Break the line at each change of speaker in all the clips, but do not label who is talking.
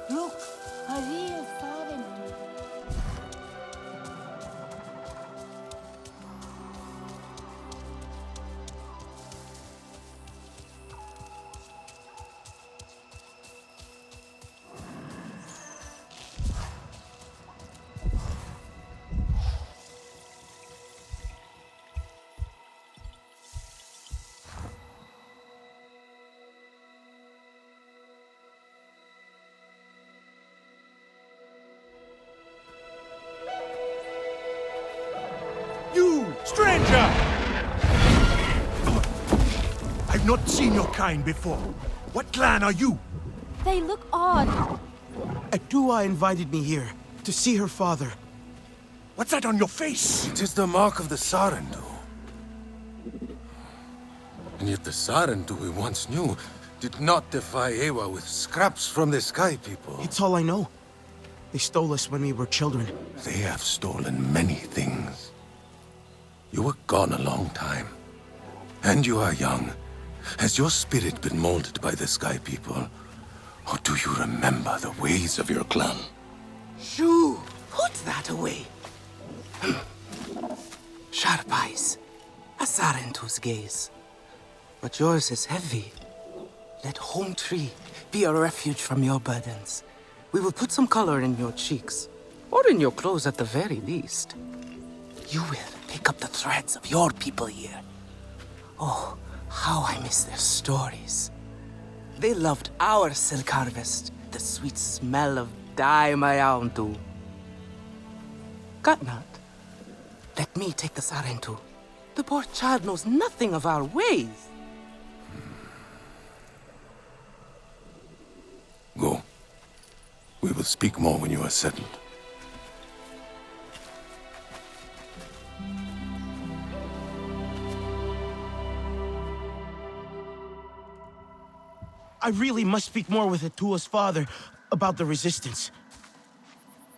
Look, a real sovereignty.
You, stranger! I've not seen your kind before. What clan are you?
They look odd.
Atua invited me here to see her father.
What's that on your face?
It is the mark of the Sarentu. And yet the Sarentu we once knew did not defy Ewa with scraps from the Sky People.
It's all I know. They stole us when we were children.
They have stolen many things. You were gone a long time. And you are young. Has your spirit been molded by the Sky People? Or do you remember the ways of your clan?
Shoo! Put that away. Sharp eyes. A Sarentu's gaze. But yours is heavy. Let home tree be a refuge from your burdens. We will put some color in your cheeks. Or in your clothes at the very least. You will pick up the threads of your people here. Oh, how I miss their stories. They loved our silk harvest, the sweet smell of dye mayauntu. Katnat, let me take the Sarentu. The poor child knows nothing of our ways.
Go. We will speak more when you are settled.
I really must speak more with Atua's father about the resistance.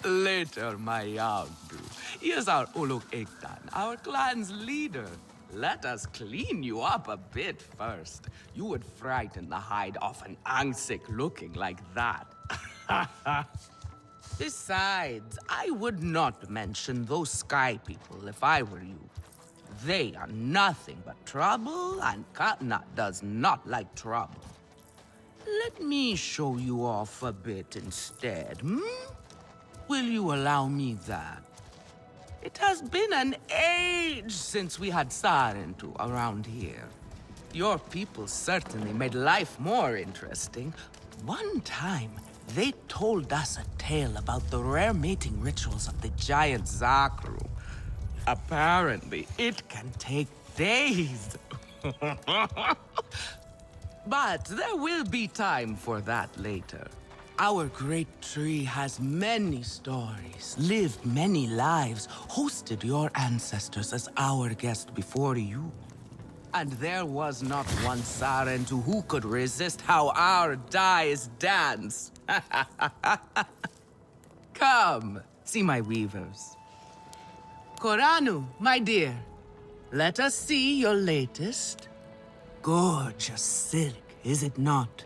Later, my Yagdu. Here's our Uluk Ektan, our clan's leader. Let us clean you up a bit first. You would frighten the hide off an Angsik looking like that. Besides, I would not mention those Sky People if I were you. They are nothing but trouble, and Katnat does not like trouble. Let me show you off a bit instead, hmm? Will you allow me that? It has been an age since we had Sarentu around here. Your people certainly made life more interesting. One time, they told us a tale about the rare mating rituals of the giant Zakru. Apparently, it can take days. But there will be time for that later. Our great tree has many stories, lived many lives, hosted your ancestors as our guest before you. And there was not one Sarentu who could resist how our dyes dance. Come, see my weavers. Koranu, my dear, let us see your latest. Gorgeous silk, is it not?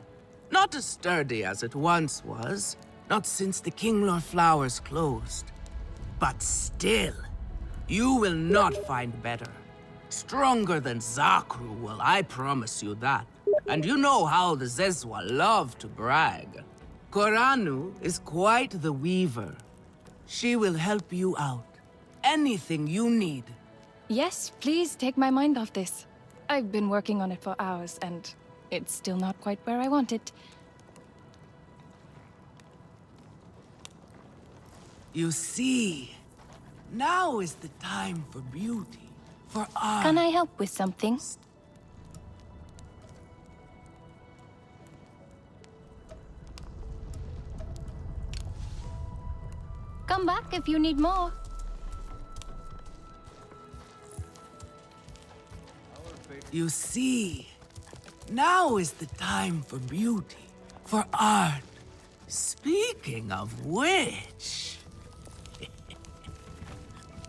Not as sturdy as it once was, not since the Kinglor flowers closed. But still, you will not find better. Stronger than Zakru will, I promise you that. And you know how the Zezwa love to brag. Koranu is quite the weaver. She will help you out. Anything you need.
Yes, please take my mind off this. I've been working on it for hours, and it's still not quite where I want it.
You see, now is the time for beauty, for art.
Can I help with something? Come back if you need more.
You see, now is the time for beauty, for art. Speaking of which...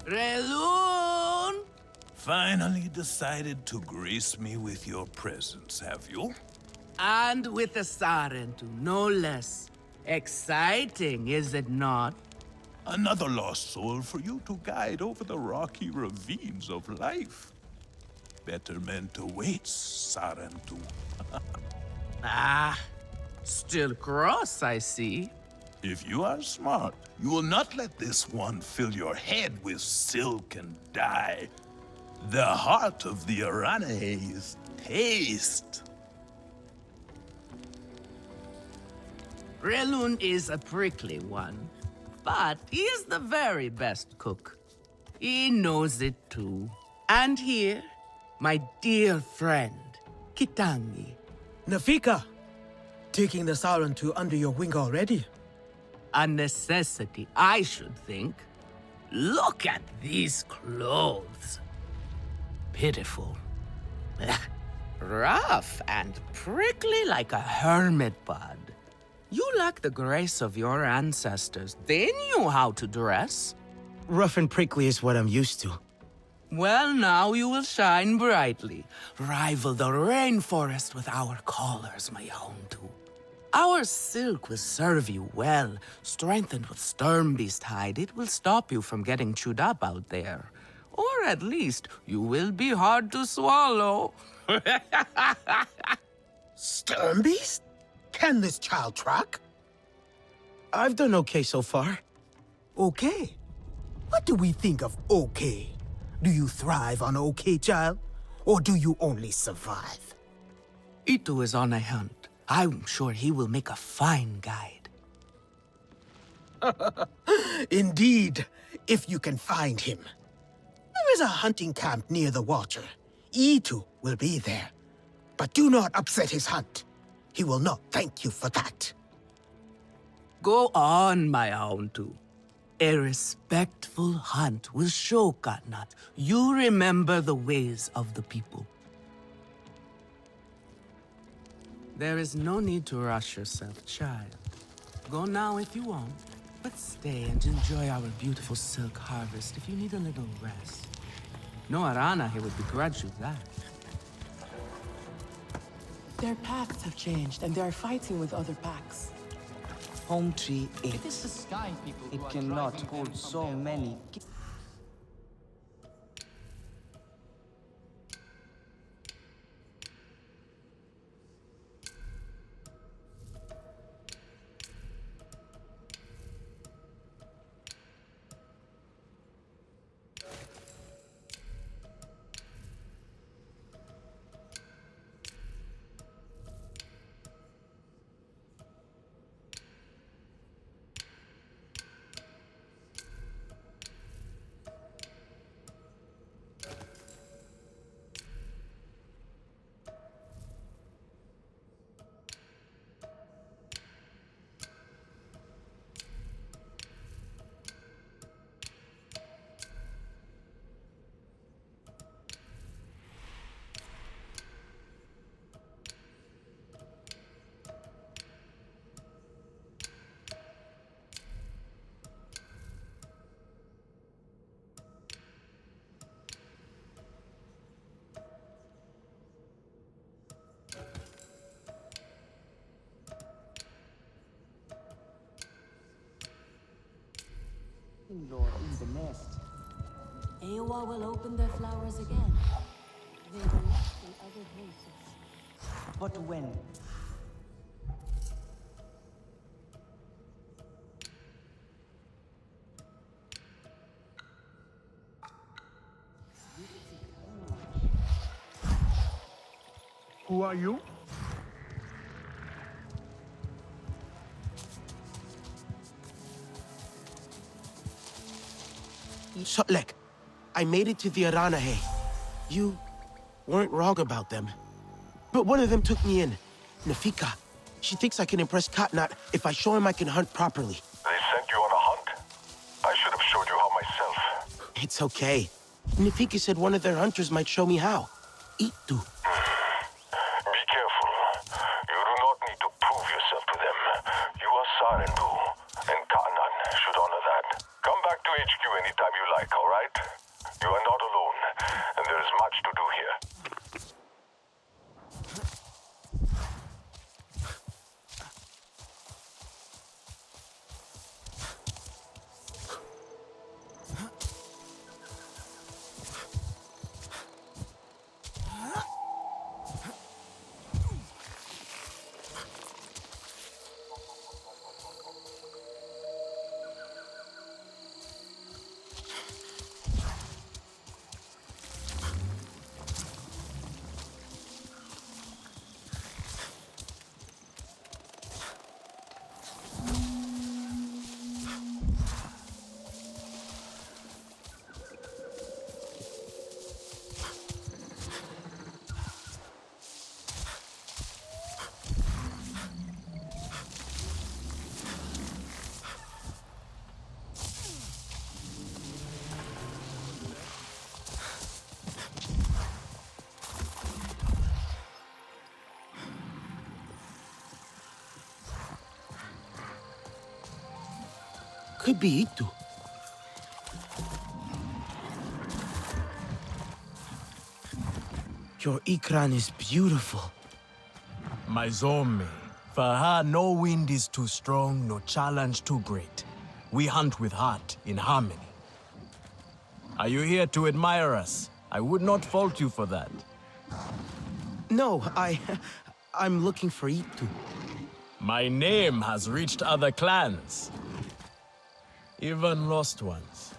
Relun!
Finally decided to grace me with your presence, have you?
And with a Sarentu, no less. Exciting, is it not?
Another lost soul for you to guide over the rocky ravines of life. Better meant awaits, Sarentu.
Ah, still cross, I see.
If you are smart, you will not let this one fill your head with silk and dye. The heart of the Aranahe is taste.
Relun is a prickly one, but he is the very best cook. He knows it too. And here, my dear friend, Kitangi.
Nafika, taking the Sarentu under your wing already?
A necessity, I should think. Look at these clothes. Pitiful. Rough and prickly like a hermit bud. You lack the grace of your ancestors. They knew how to dress.
Rough and prickly is what I'm used to.
Well, now you will shine brightly. Rival the rainforest with our collars, my Houndu. Our silk will serve you well. Strengthened with Sturmbeast hide, it will stop you from getting chewed up out there. Or at least, you will be hard to swallow.
Sturmbeast? Can this child track?
I've done okay so far.
Okay. What do we think of okay? Do you thrive on okay, child? Or do you only survive?
Itu is on a hunt. I'm sure he will make a fine guide.
Indeed, if you can find him. There is a hunting camp near the Watcher. Itu will be there. But do not upset his hunt. He will not thank you for that.
Go on, my Houndu. A respectful hunt will show Katnat you remember the ways of the people. There is no need to rush yourself, child. Go now if you want, but stay and enjoy our beautiful silk harvest if you need a little rest. No Arana here would begrudge you that.
Their paths have changed, and they are fighting with other packs.
Home tree 8.
It is the sky people
It
who are
cannot
driving
hold
them from
so
their
many.
home.
Lord in the nest.
Ewa will open their flowers again. They were left in other places.
But when?
Who are you?
Sotlek, I made it to the Aranahe. You weren't wrong about them. But one of them took me in. Nafika. She thinks I can impress Katnat if I show him I can hunt properly.
They sent you on a hunt? I should have showed you how myself.
It's okay. Nafika said one of their hunters might show me how. Itu.
Be careful. You do not need to prove yourself to them. You are Sarentu, and Kanan should honor that. Come back to HQ anytime you like, all right? You are not alone, and there is much to do here.
Could be Itu. Your Ikran is beautiful.
My Zome, for her no wind is too strong, no challenge too great. We hunt with heart, in harmony. Are you here to admire us? I would not fault you for that.
No, I'm looking for Itu.
My name has reached other clans. Even lost ones.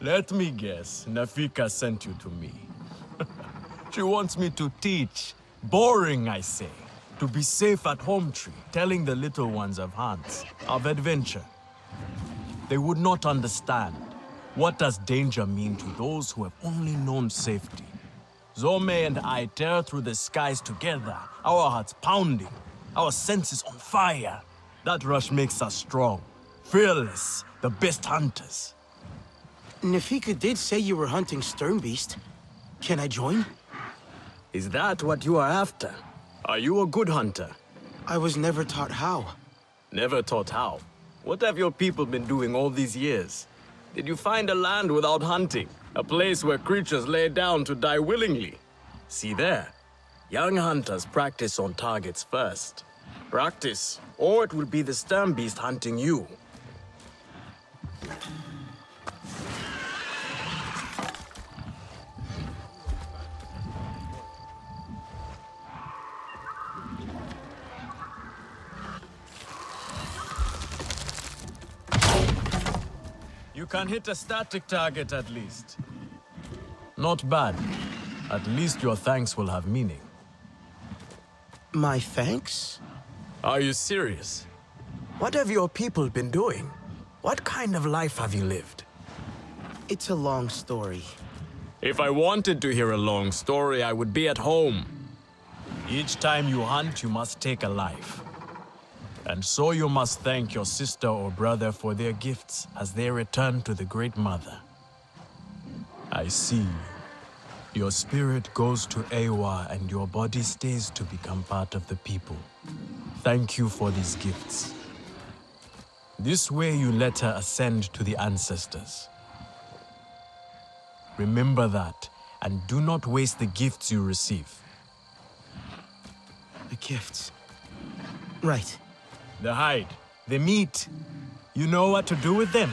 Let me guess, Nafika sent you to me. She wants me to teach. Boring, I say. To be safe at home tree, telling the little ones of hunts, of adventure. They would not understand. What does danger mean to those who have only known safety? Zome and I tear through the skies together, our hearts pounding, our senses on fire. That rush makes us strong, fearless, the best hunters.
Nafika did say you were hunting Sternbeast. Can I join?
Is that what you are after? Are you a good hunter?
I was never taught how.
Never taught how? What have your people been doing all these years? Did you find a land without hunting? A place where creatures lay down to die willingly? See there. Young hunters practice on targets first. Practice, or it will be the Sternbeast hunting you. You can hit a static target at least. Not bad. At least your thanks will have meaning.
My thanks?
Are you serious? What have your people been doing? What kind of life have you lived?
It's a long story.
If I wanted to hear a long story, I would be at home. Each time you hunt, you must take a life. And so you must thank your sister or brother for their gifts as they return to the Great Mother. I see. Your spirit goes to Ewa and your body stays to become part of the people. Thank you for these gifts. This way you let her ascend to the ancestors. Remember that, and do not waste the gifts you receive.
The gifts. Right.
The hide, the meat. You know what to do with them?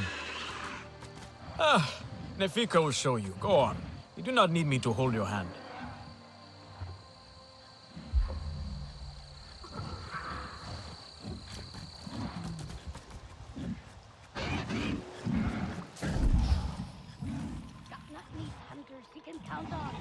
Nefika will show you. Go on. You do not need me to hold your hand.
Got not hunters he can count on.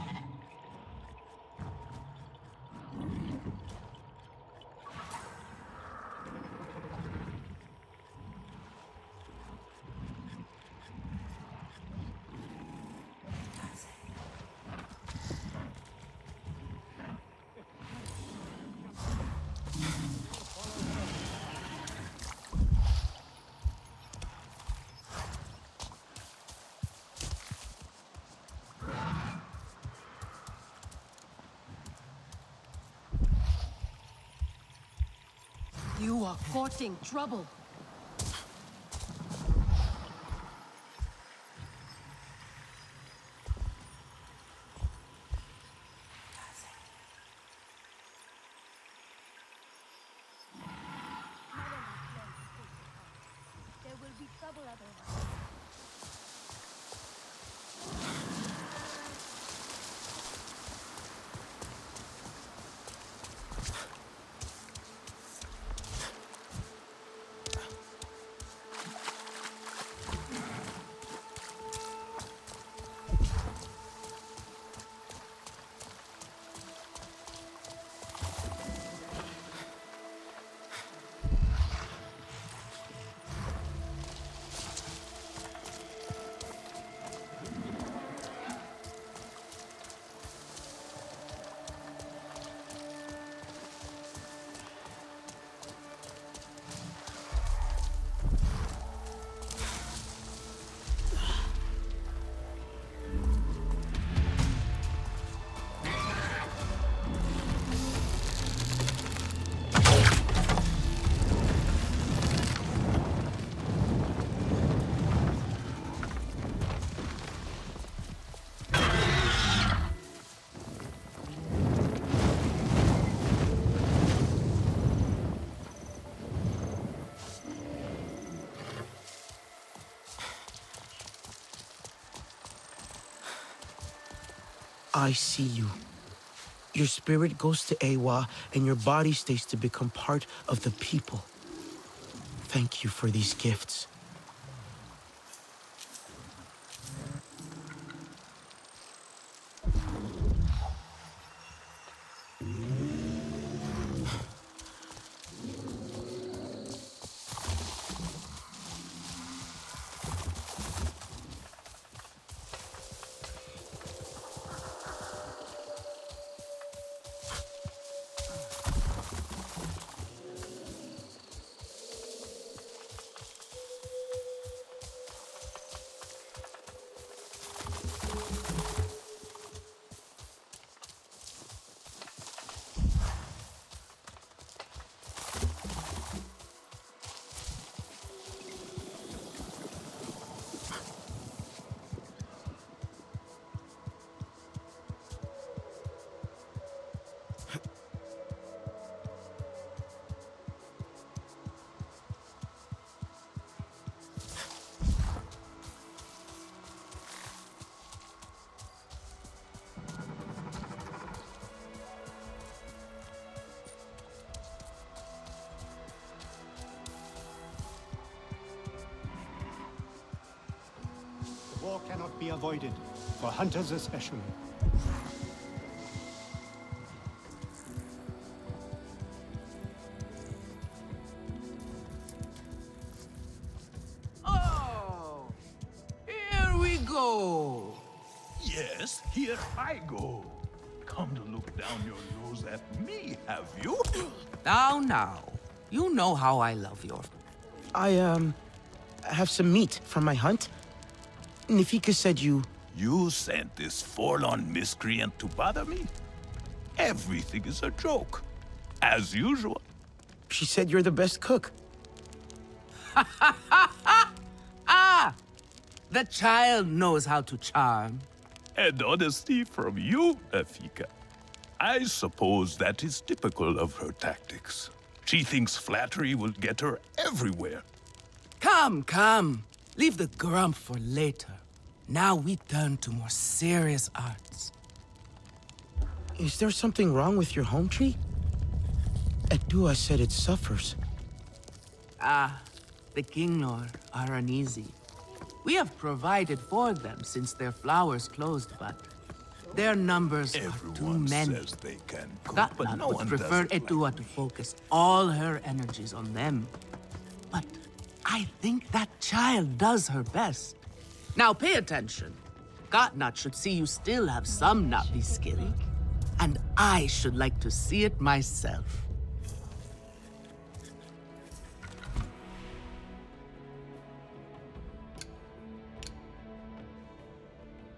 You are courting trouble. There will be trouble otherwise.
I see you. Your spirit goes to Ewa, and your body stays to become part of the people. Thank you for these gifts.
War cannot be avoided, for hunters especially.
Oh, here we go.
Yes, here I go. Come to look down your nose at me, have you?
Now. You know how I love your...
I have some meat from my hunt. Nefika said you...
You sent this forlorn miscreant to bother me? Everything is a joke. As usual.
She said you're the best cook.
Ah! The child knows how to charm.
And honesty from you, Nefika. I suppose that is typical of her tactics. She thinks flattery will get her everywhere.
Come. Leave the grump for later. Now we turn to more serious arts.
Is there something wrong with your home tree? Edua said it suffers.
The Kinglor are uneasy. We have provided for them since their flowers closed, but their numbers are too
Everyone
many.
says they can cook, but
Gatnat
no
would
one
prefer
does it
Edua
like
to
me.
focus all her energies on them. But I think that child does her best. Now pay attention. Gatnat should see you still have some Navi skill, and I should like to see it myself.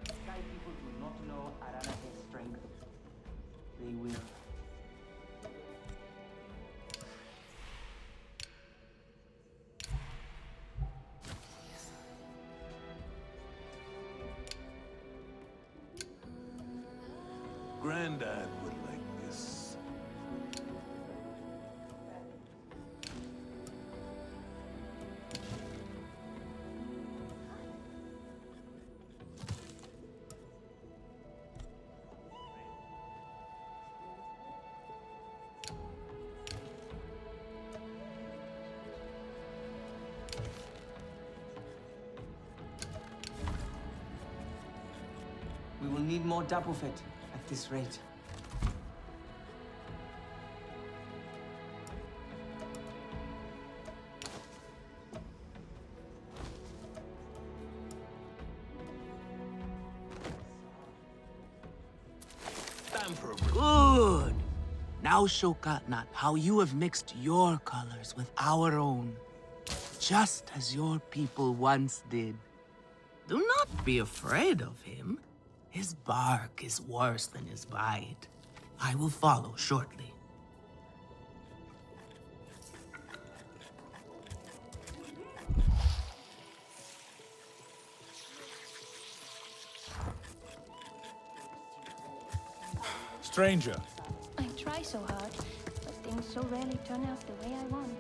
Sky people do not know Aranahe's strength. They will.
Granddad would like this.
We will need more Dapofet at this rate.
Time for a break.
Good. Now show Gatnat how you have mixed your colors with our own, just as your people once did. Do not be afraid of him. His bark is worse than his bite. I will follow shortly.
Stranger,
I try so hard, but things so rarely turn out the way I want.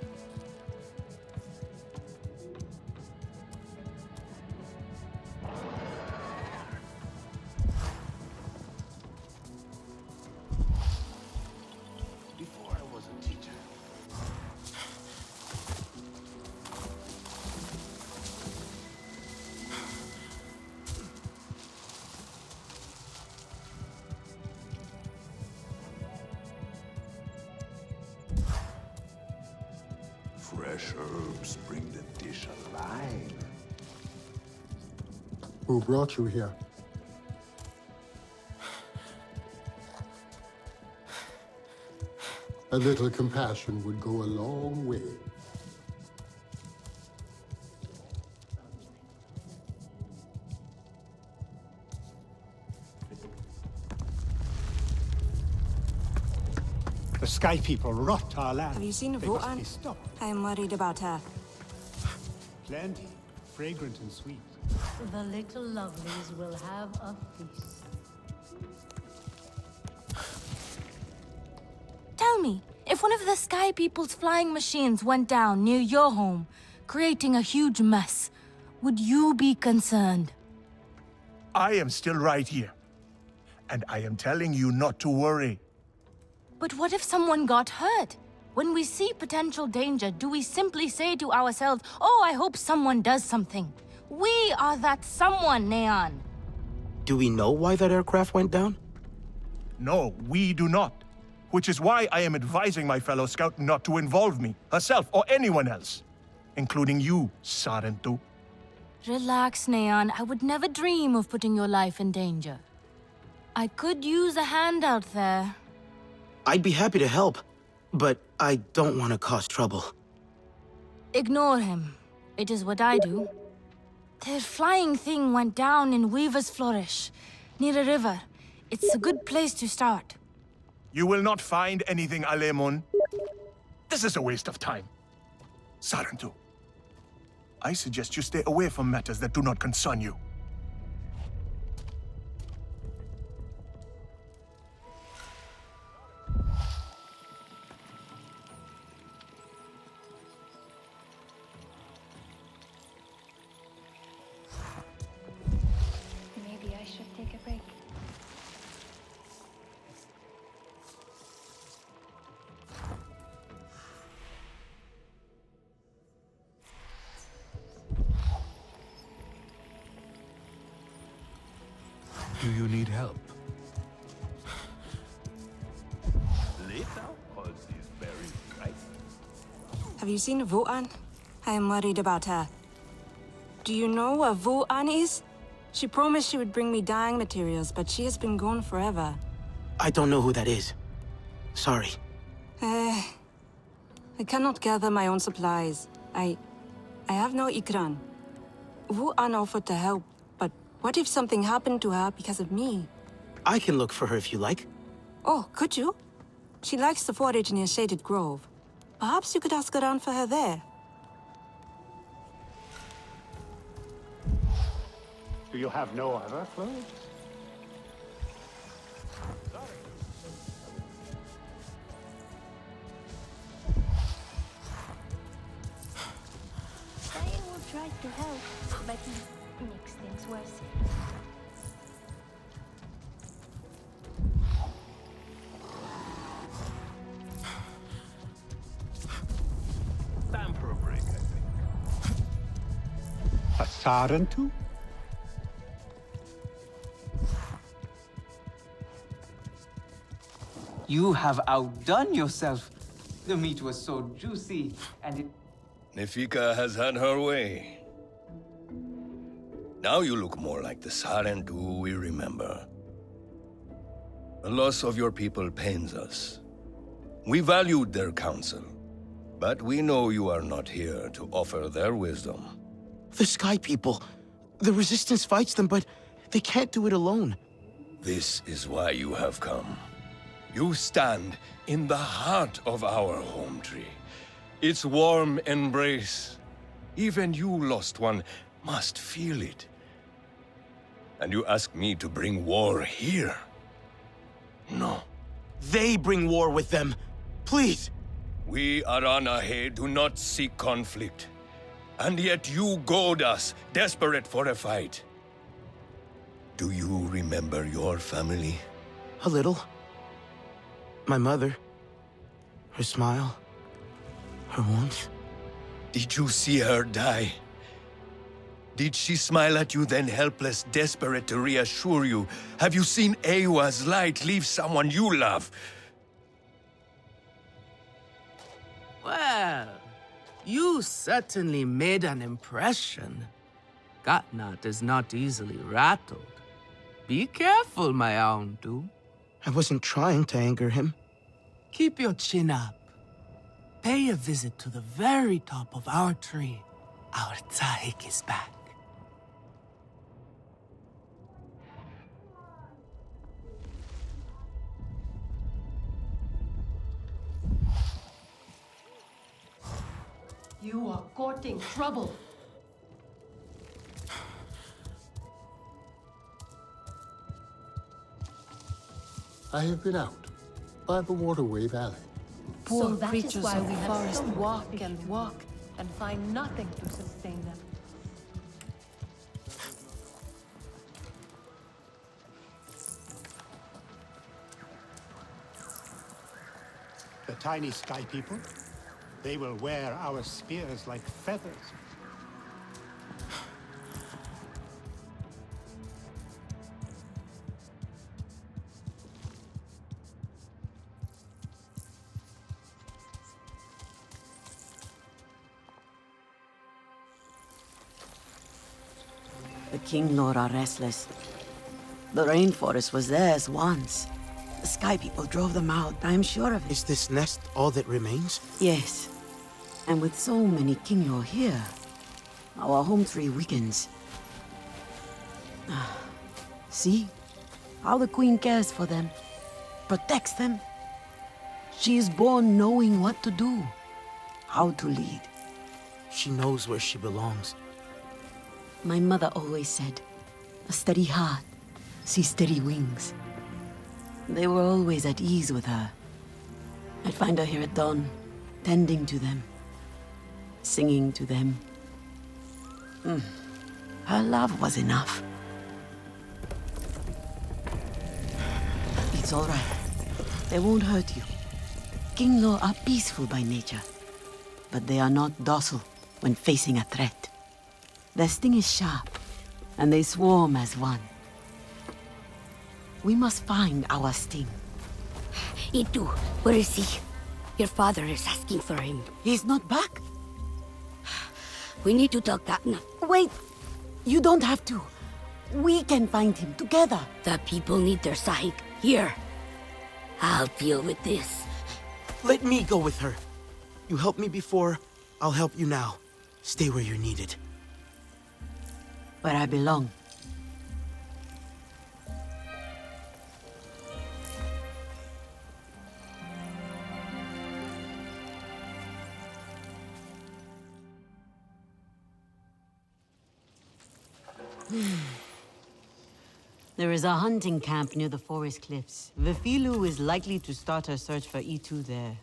fresh herbs bring the dish alive.
Who brought you here? A little compassion would go a long way. The Sky People rot our land.
Have you seen
They must
Votan?
be stopped.
I am worried about her.
Plenty, fragrant and sweet.
The little lovelies will have a feast.
Tell me, if one of the Sky People's flying machines went down near your home, creating a huge mess, would you be concerned?
I am still right here. And I am telling you not to worry.
But what if someone got hurt? When we see potential danger, do we simply say to ourselves, oh, I hope someone does something? We are that someone, Neon.
Do we know why that aircraft went down?
No, we do not. Which is why I am advising my fellow scout not to involve me, herself, or anyone else. Including you, Sarentu.
Relax, Neon. I would never dream of putting your life in danger. I could use a hand out there.
I'd be happy to help, but I don't want to cause trouble.
Ignore him. It is what I do. Their flying thing went down in Weaver's Flourish, near a river. It's a good place to start.
You will not find anything, Alemun. This is a waste of time. Sarentu, I suggest you stay away from matters that do not concern you.
Maybe I should take a break.
Do you need help? Later, cause is very bright.
Have you seen Votan? I am worried about her. Do you know what Votan is? She promised she would bring me dyeing materials, but she has been gone forever.
I don't know who that is. Sorry.
I cannot gather my own supplies. I have no ikran. Votan offered to help, but what if something happened to her because of me?
I can look for her if you like.
Oh, could you? She likes to forage near Shaded Grove. Perhaps you could ask around for her there.
Do you have no other clothes?
I will try to help, but it makes things worse.
Time for a break, I think.
A Sarentu?
You have outdone yourself. The meat was so juicy, and it...
Nefika has had her way. Now you look more like the Sarentu we remember. The loss of your people pains us. We valued their counsel, but we know you are not here to offer their wisdom.
The Sky People. The Resistance fights them, but they can't do it alone.
This is why you have come. You stand in the heart of our home tree. Its warm embrace. Even you, lost one, must feel it. And you ask me to bring war here? No.
They bring war with them. Please.
We Aranahe do not seek conflict. And yet you goad us, desperate for a fight. Do you remember your family?
A little. My mother. Her smile. Her warmth.
Did you see her die? Did she smile at you then helpless, desperate to reassure you? Have you seen Ewa's light leave someone you love?
Well, You certainly made an impression. Katnat is not easily rattled. Be careful, my Auntu.
I wasn't trying to anger him.
Keep your chin up. Pay a visit to the very top of our tree. Our Tsahik is back.
You are courting trouble.
I have been out by the waterway valley.
So that is why we have so walk and walk and find nothing to sustain them.
The tiny sky people, they will wear our spears like feathers.
The King Lord are restless. The rainforest was theirs once. The Sky People drove them out, I'm sure of it.
Is this nest all that remains?
Yes. And with so many King Lord here, our home tree weakens. See? How the Queen cares for them. Protects them. She is born knowing what to do. How to lead.
She knows where she belongs.
My mother always said, a steady heart sees steady wings. They were always at ease with her. I'd find her here at dawn, tending to them, singing to them. Her love was enough. It's all right. They won't hurt you. King Law are peaceful by nature, but they are not docile when facing a threat. Their sting is sharp, and they swarm as one. We must find our sting.
Itu, where is he? Your father is asking for him.
He's not back?
We need to tell Katna.
Wait! You don't have to. We can find him together.
The people need their Sahik here. I'll deal with this.
Let me go with her. You helped me before, I'll help you now. Stay where you're needed.
Where I belong. There is a hunting camp near the forest cliffs. Vifilu is likely to start her search for E2 there.